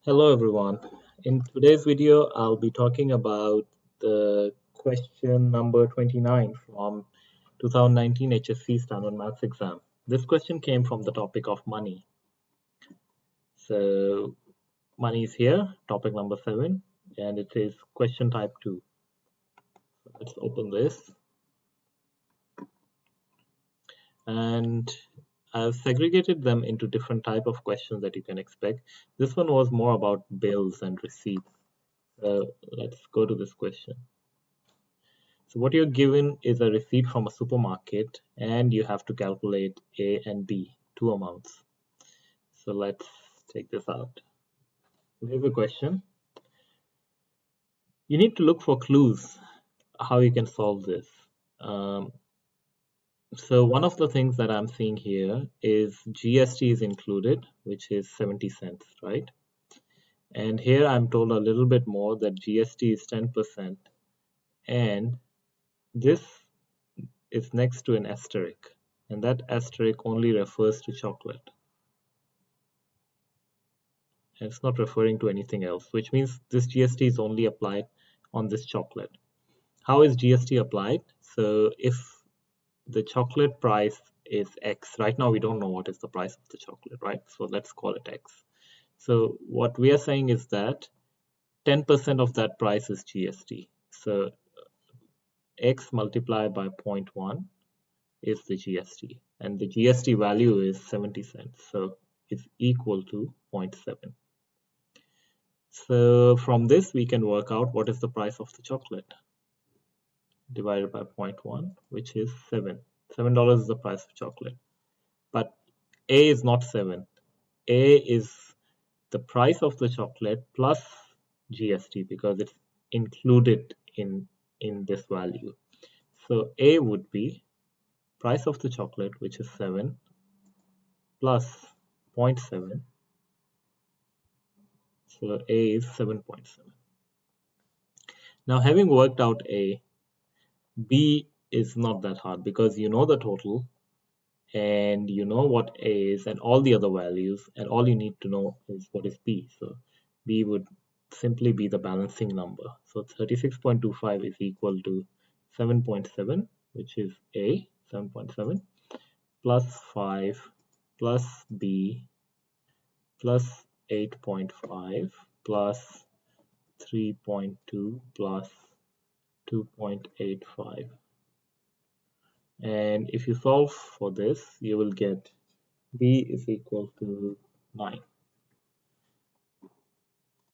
Hello everyone. In today's video, I'll be talking about the question number 29 from 2019 HSC Standard Maths exam. This question came from the topic of money. So money is here, topic number 7, and it is question type 2. So let's open this. And I've segregated them into different type of questions that you can expect. This one was more about bills and receipts. So let's go to this question. So what you're given is a receipt from a supermarket and you have to calculate A and B, two amounts. So let's take this out. So here's a question. You need to look for clues how you can solve this. So one of the things that I'm seeing here is GST is included, which is 70 cents, right? And here I'm told a little bit more that GST is 10% and this is next to an asterisk, and that asterisk only refers to chocolate. And it's not referring to anything else, which means this GST is only applied on this chocolate. How is GST applied? So if the chocolate price is X, right now we don't know what is the price of the chocolate, right? So let's call it X. So what we are saying is that 10% of that price is GST. So X multiplied by 0.1 is the GST, and the GST value is 70 cents, so it's equal to 0.7. So from this we can work out what is the price of the chocolate divided by 0.1, which is $7 is the price of chocolate, but A is not 7. A is the price of the chocolate plus GST because it's included in this value. So A would be price of the chocolate, which is 7, plus 0.7. So A is 7.7. Now, having worked out A, B is not that hard because you know the total and you know what A is and all the other values, and all you need to know is what is B. So B would simply be the balancing number. So 36.25 is equal to 7.7, which is A, 7.7, plus 5, plus B, plus 8.5, plus 3.2, plus 2.85. And if you solve for this, you will get B is equal to 9.